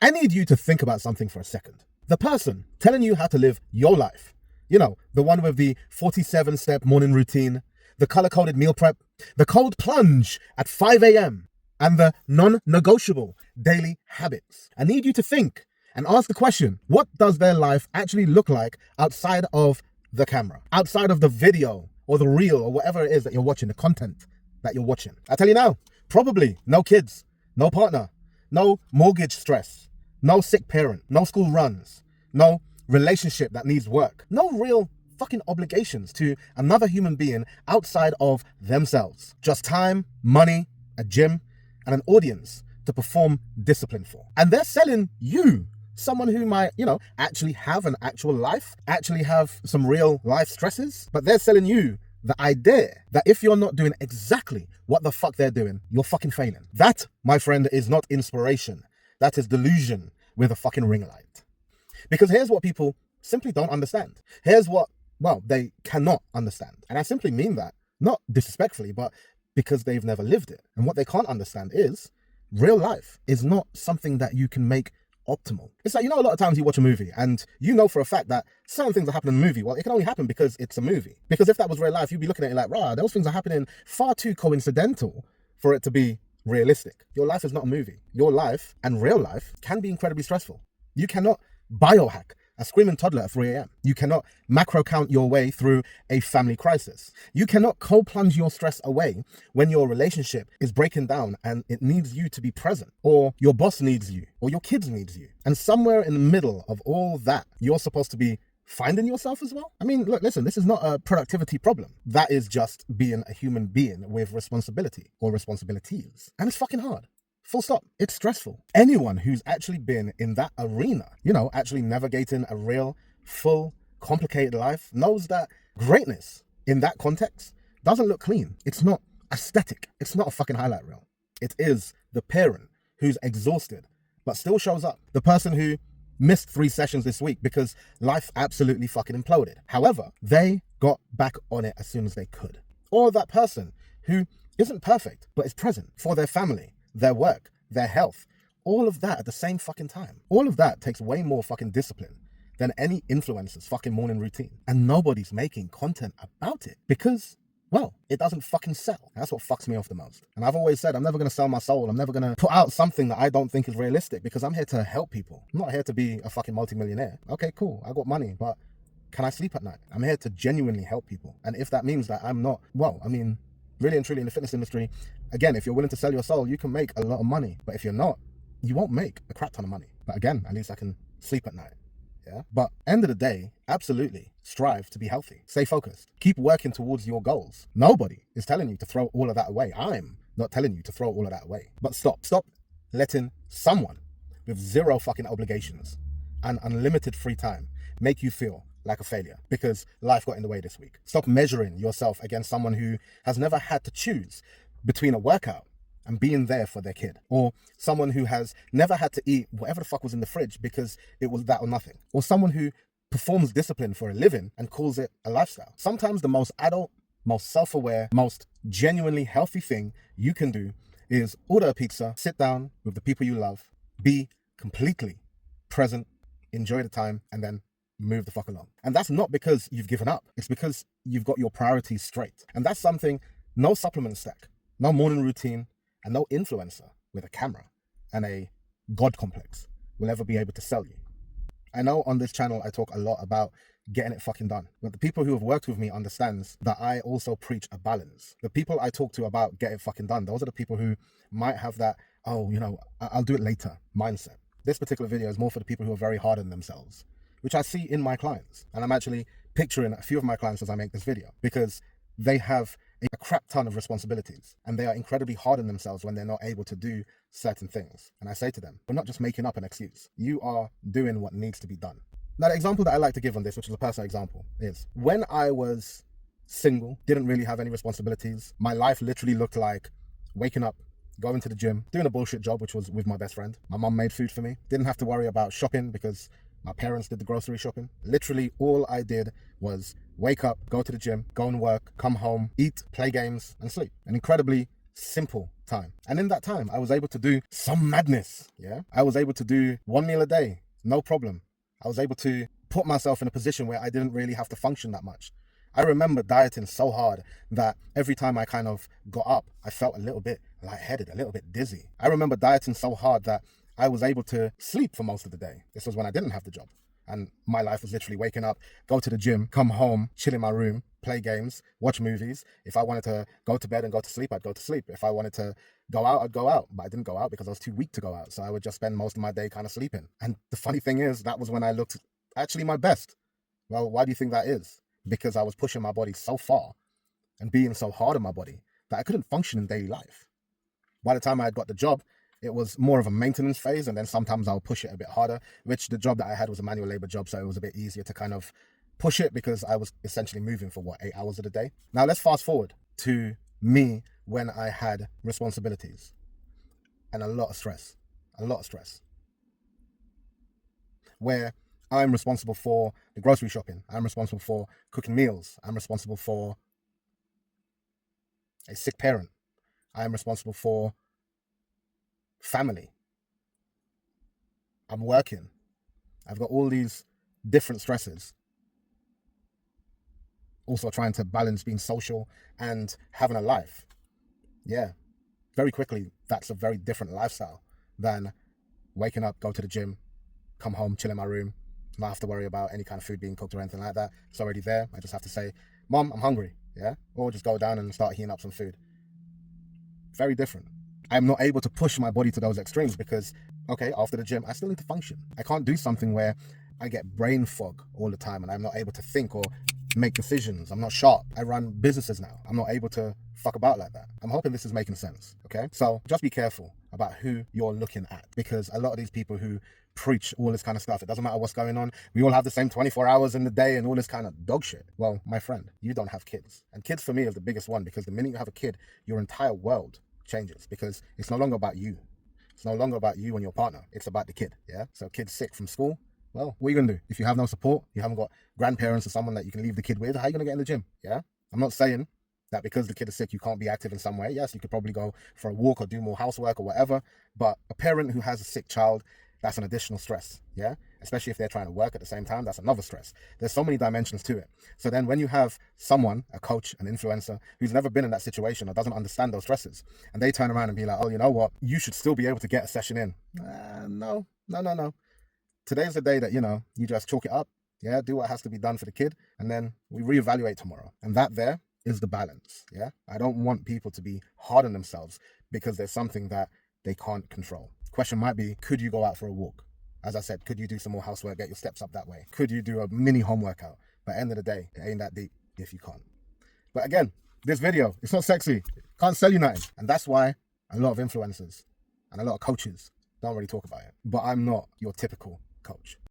I need you to think about something for a second. The person telling you how to live your life, the one with the 47-step morning routine, the color-coded meal prep, the cold plunge at 5 a.m., and the non-negotiable daily habits. I need you to think and ask the question, what does their life actually look like outside of the camera, outside of the video or the reel or whatever it is that you're watching, the content that you're watching? I tell you now, probably no kids, no partner, no mortgage stress, no sick parent, no school runs, no relationship that needs work, no real fucking obligations to another human being outside of themselves. Just time, money, a gym, and an audience to perform discipline for. And they're selling you, someone who might, actually have an actual life, actually have some real life stresses, but they're selling you the idea that if you're not doing exactly what the fuck they're doing, you're fucking failing. That, my friend, is not inspiration. That is delusion with a fucking ring light. Because here's what people simply don't understand. Here's what, they cannot understand. And I simply mean that, not disrespectfully, but because they've never lived it. And what they can't understand is real life is not something that you can make optimal. It's like, a lot of times you watch a movie and you know for a fact that certain things that happen in the movie, it can only happen because it's a movie. Because if that was real life, you'd be looking at it like, those things are happening far too coincidental for it to be realistic. Your life is not a movie. Your life and real life can be incredibly stressful. You cannot biohack a screaming toddler at 3 a.m. You cannot macro count your way through a family crisis. You cannot cold plunge your stress away when your relationship is breaking down and it needs you to be present, or your boss needs you, or your kids needs you. And somewhere in the middle of all that, you're supposed to be finding yourself as well. I mean, look, listen, this is not a productivity problem. That is just being a human being with responsibility or responsibilities. And it's fucking hard. Full stop. It's stressful. Anyone who's actually been in that arena, actually navigating a real, full, complicated life, knows that greatness in that context doesn't look clean. It's not aesthetic. It's not a fucking highlight reel. It is the parent who's exhausted, but still shows up. The person who missed 3 sessions this week because life absolutely fucking imploded. However, they got back on it as soon as they could. Or that person who isn't perfect, but is present for their family, their work, their health, all of that at the same fucking time. All of that takes way more fucking discipline than any influencer's fucking morning routine. And nobody's making content about it because, it doesn't fucking sell. That's what fucks me off the most. And I've always said, I'm never going to sell my soul. I'm never going to put out something that I don't think is realistic because I'm here to help people. I'm not here to be a fucking multimillionaire. Okay, cool. I got money, but can I sleep at night? I'm here to genuinely help people. And if that means that I'm not, really and truly in the fitness industry, again, if you're willing to sell your soul, you can make a lot of money. But if you're not, you won't make a crap ton of money. But again, at least I can sleep at night. Yeah. But end of the day, absolutely strive to be healthy. Stay focused. Keep working towards your goals. Nobody is telling you to throw all of that away. I'm not telling you to throw all of that away. But stop letting someone with zero fucking obligations and unlimited free time make you feel like a failure because life got in the way this week. Stop measuring yourself against someone who has never had to choose between a workout and being there for their kid, or someone who has never had to eat whatever the fuck was in the fridge because it was that or nothing, or someone who performs discipline for a living and calls it a lifestyle. Sometimes the most adult, most self-aware, most genuinely healthy thing you can do is order a pizza, sit down with the people you love, be completely present, enjoy the time, and then move the fuck along. And that's not because you've given up. It's because you've got your priorities straight. And that's something no supplement stack, no morning routine, and no influencer with a camera and a God complex will ever be able to sell you. I know on this channel I talk a lot about getting it fucking done, but the people who have worked with me understands that I also preach a balance. The people I talk to about get it fucking done, those are the people who might have that, I'll do it later mindset. This particular video is more for the people who are very hard on themselves, which I see in my clients. And I'm actually picturing a few of my clients as I make this video because they have a crap ton of responsibilities and they are incredibly hard on themselves when they're not able to do certain things. And I say to them, we're not just making up an excuse. You are doing what needs to be done. Now, the example that I like to give on this, which is a personal example, is when I was single, didn't really have any responsibilities. My life literally looked like waking up, going to the gym, doing a bullshit job, which was with my best friend. My mom made food for me. Didn't have to worry about shopping because my parents did the grocery shopping. Literally all I did was wake up, go to the gym, go and work, come home, eat, play games, and sleep. An incredibly simple time. And in that time, I was able to do some madness. Yeah. I was able to do 1 meal a day. No problem. I was able to put myself in a position where I didn't really have to function that much. I remember dieting so hard that every time I kind of got up, I felt a little bit lightheaded, a little bit dizzy. I remember dieting so hard that I was able to sleep for most of the day. This was when I didn't have the job. And my life was literally waking up, go to the gym, come home, chill in my room, play games, watch movies. If I wanted to go to bed and go to sleep, I'd go to sleep. If I wanted to go out, I'd go out. But I didn't go out because I was too weak to go out. So I would just spend most of my day kind of sleeping. And the funny thing is, that was when I looked actually my best. Well, why do you think that is? Because I was pushing my body so far and being so hard on my body that I couldn't function in daily life. By the time I had got the job, it was more of a maintenance phase, and then sometimes I'll push it a bit harder, which the job that I had was a manual labor job, so it was a bit easier to kind of push it because I was essentially moving for 8 hours of the day. Now let's fast forward to me when I had responsibilities and a lot of stress, where I'm responsible for the grocery shopping, I'm responsible for cooking meals, I'm responsible for a sick parent, I'm responsible for family, I'm working, I've got all these different stresses. Also trying to balance being social and having a life. Yeah, very quickly, that's a very different lifestyle than waking up, go to the gym, come home, chill in my room, not have to worry about any kind of food being cooked or anything like that. It's already there. I just have to say, Mom, I'm hungry. Yeah, or just go down and start heating up some food. Very different. I'm not able to push my body to those extremes because, okay, after the gym, I still need to function. I can't do something where I get brain fog all the time and I'm not able to think or make decisions. I'm not sharp. I run businesses now. I'm not able to fuck about like that. I'm hoping this is making sense, okay? So just be careful about who you're looking at, because a lot of these people who preach all this kind of stuff, it doesn't matter what's going on, we all have the same 24 hours in the day and all this kind of dog shit. Well, my friend, you don't have kids. And kids for me is the biggest one, because the minute you have a kid, your entire world changes, because it's no longer about you. It's no longer about you and your partner. It's about the kid, yeah? So kid's sick from school. Well, what are you going to do? If you have no support, you haven't got grandparents or someone that you can leave the kid with, how are you going to get in the gym? Yeah? I'm not saying that because the kid is sick, you can't be active in some way. Yes, you could probably go for a walk or do more housework or whatever. But a parent who has a sick child, that's an additional stress. Yeah? Especially if they're trying to work at the same time, that's another stress. There's so many dimensions to it. So then when you have someone, a coach, an influencer, who's never been in that situation or doesn't understand those stresses, and they turn around and be like, oh, you know what? You should still be able to get a session in. No. Today's the day that, you just chalk it up, yeah, do what has to be done for the kid, and then we reevaluate tomorrow. And that there is the balance, yeah? I don't want people to be hard on themselves because there's something that they can't control. Question might be, could you go out for a walk? As I said, could you do some more housework, get your steps up that way? Could you do a mini home workout? But at the end of the day, it ain't that deep if you can't. But again, this video, it's not sexy. Can't sell you nothing. And that's why a lot of influencers and a lot of coaches don't really talk about it. But I'm not your typical coach.